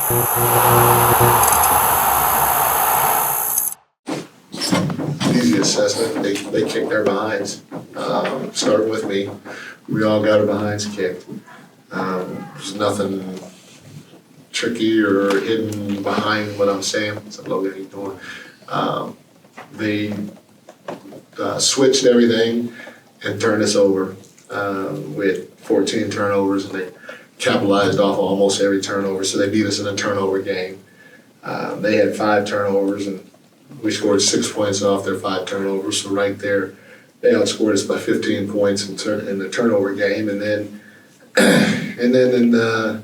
Easy assessment. They kicked their behinds. Starting with me, we all got our behinds kicked. There's nothing tricky or hidden behind what I'm saying. What's up, Logan? How you doing? They switched everything and turned us over. We had 14 turnovers, and they capitalized off almost every turnover, so they beat us in a turnover game. They had 5 turnovers, and we scored 6 points off their 5 turnovers, so right there, they outscored us by 15 points in the turnover game. And then in the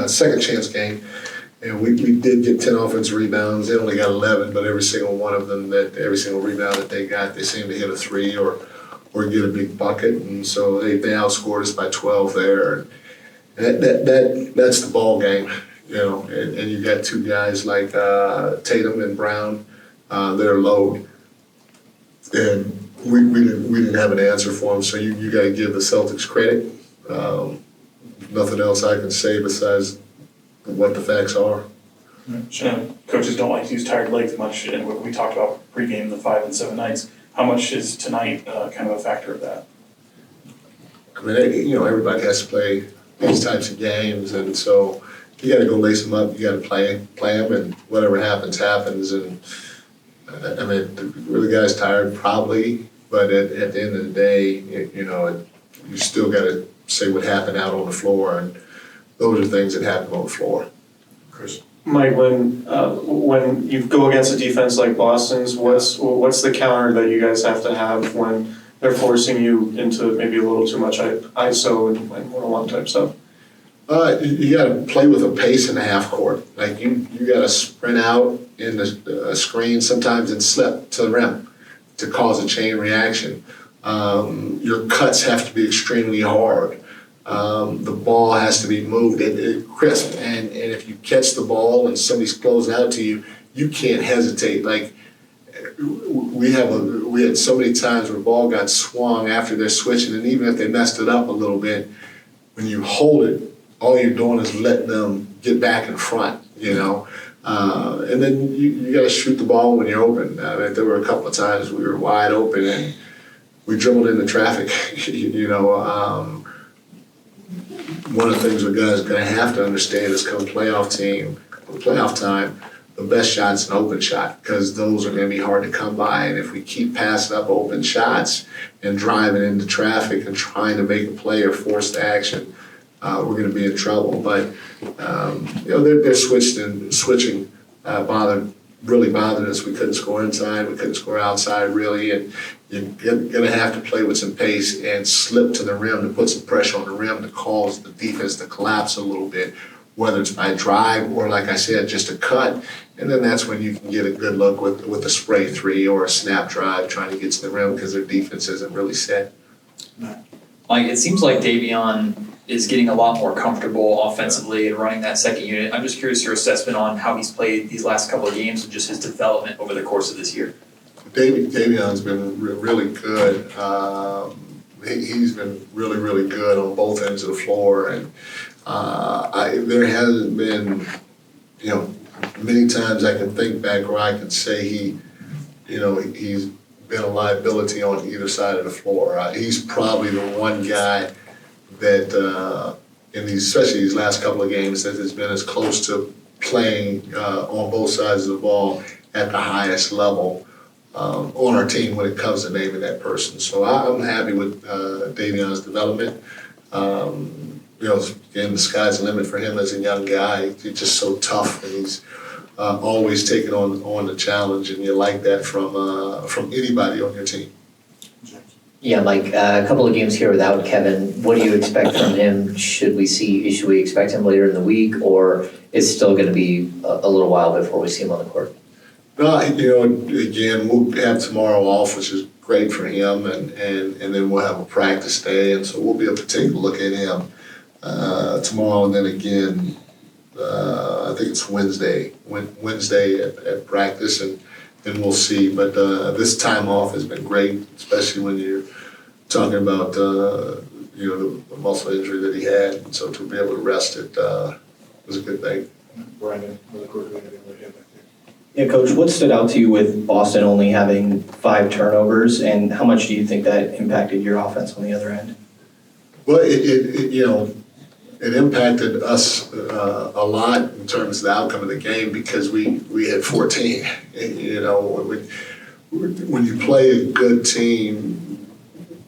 second chance game, and we did get 10 offensive rebounds. They only got 11, but every single one of them, every single rebound that they got, they seemed to hit a 3 or get a big bucket. And so they outscored us by 12 there. And that's the ball game, you know. And you got 2 guys like Tatum and Brown that are low. And we didn't have an answer for them. So you got to give the Celtics credit. Nothing else I can say besides what the facts are. Coaches don't like to use tired legs much, and we talked about pregame the 5 and 7 nights. How much is tonight kind of a factor of that? I mean, you know, everybody has to play these types of games, and so you got to go lace them up. You got to play them, and whatever happens, happens. And I mean, were the guys tired? Probably, but at the end of the day, you know, you still got to say what happened out on the floor, and those are things that happen on the floor. Chris. Mike, when you go against a defense like Boston's, what's the counter that you guys have to have when they're forcing you into maybe a little too much ISO and one-on-one type stuff? You got to play with a pace in the half court. Like you got to sprint out in the screen sometimes and slip to the rim to cause a chain reaction. Your cuts have to be extremely hard. The ball has to be moved crisp, and if you catch the ball and somebody's closing out to you, you can't hesitate. Like we had so many times where the ball got swung after they're switching, and even if they messed it up a little bit, when you hold it, all you're doing is letting them get back in front, you know. And then you got to shoot the ball when you're open. I mean, there were a couple of times we were wide open and we dribbled into traffic, you know. One of the things a guy's going to have to understand is come playoff time, the best shot's an open shot, because those are going to be hard to come by. And if we keep passing up open shots and driving into traffic and trying to make a play or force the action, we're going to be in trouble. But you know, they're switching really bothered us. We couldn't score inside, we couldn't score outside really, and you're going to have to play with some pace and slip to the rim to put some pressure on the rim to cause the defense to collapse a little bit, whether it's by drive or, like I said, just a cut. And then that's when you can get a good look with a spray 3 or a snap drive trying to get to the rim because their defense isn't really set. Mike, it seems like Davion is getting a lot more comfortable offensively and running that second unit. I'm just curious your assessment on how he's played these last couple of games and just his development over the course of this year. Davion's been really good. He's been really, really good on both ends of the floor, and there hasn't been, you know, many times I can think back where I can say he's been a liability on either side of the floor. He's probably the one guy that especially these last couple of games that has been as close to playing on both sides of the ball at the highest level on our team when it comes to naming that person. So I'm happy with Davion's development. You know, again, the sky's the limit for him as a young guy. He's just so tough, and he's always taking on the challenge, and you like that from anybody on your team. Yeah, Mike, a couple of games here without Kevin. What do you expect from him? Should we expect him later in the week, or is it still going to be a little while before we see him on the court? No, you know, again, we'll have tomorrow off, which is great for him, and then we'll have a practice day, and so we'll be able to take a look at him tomorrow, and then again, I think it's Wednesday at practice, and we'll see. But this time off has been great, especially when you're talking about the muscle injury that he had. And so to be able to rest it was a good thing. Brandon, really quickly, anything to add back there? Yeah, Coach, what stood out to you with Boston only having 5 turnovers, and how much do you think that impacted your offense on the other end? Well, it impacted us a lot in terms of the outcome of the game because we had 14. And, when you play a good team,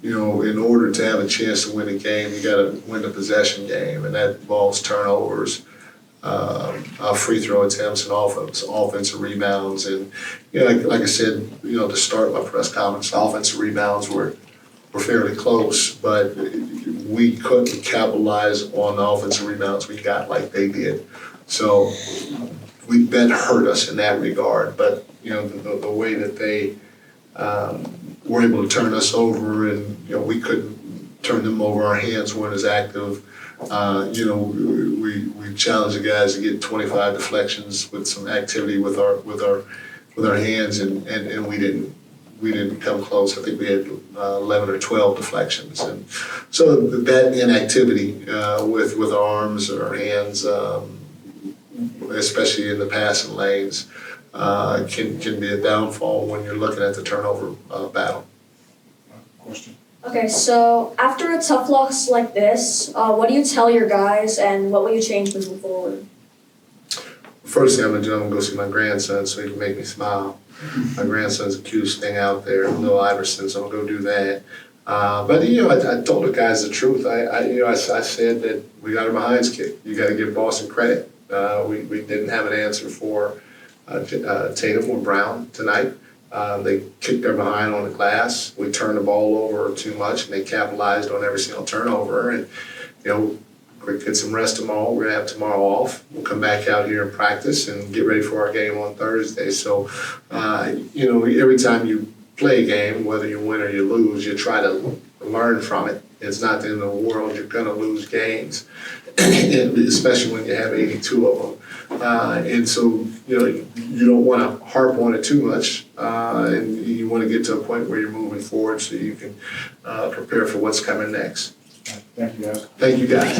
in order to have a chance to win a game, you got to win the possession game, and that involves turnovers, free throw attempts, and offensive rebounds. And like I said, to start my press conference, offensive rebounds were fairly close, but we couldn't capitalize on the offensive rebounds we got like they did. So that hurt us in that regard. But the way that they were able to turn us over, and we couldn't turn them over, our hands weren't as active. We challenged the guys to get 25 deflections with some activity with our hands, and we didn't come close. I think we had 11 or 12 deflections, and so that inactivity with our arms or our hands, especially in the passing lanes, can be a downfall when you're looking at the turnover battle. Question? Okay, so after a tough loss like this, what do you tell your guys, and what will you change moving forward? First thing I'm gonna do, I'm gonna go see my grandson so he can make me smile. My grandson's the cutest thing out there, little Iverson, so I'm gonna go do that. But I told the guys the truth. I said that we got our behinds kicked. You got to give Boston credit. We didn't have an answer for Tatum or Brown tonight. They kicked their behind on the glass. We turned the ball over too much, and they capitalized on every single turnover. And we're gonna get some rest tomorrow. We're gonna have tomorrow off. We'll come back out here and practice and get ready for our game on Thursday. So, every time you play a game, whether you win or you lose, you try to learn from it. It's not the end of the world. You're gonna lose games, especially when you have 82 of them. And so, you don't want to harp on it too much, and you want to get to a point where you're moving forward so you can prepare for what's coming next. Thank you, guys. Thank you, guys.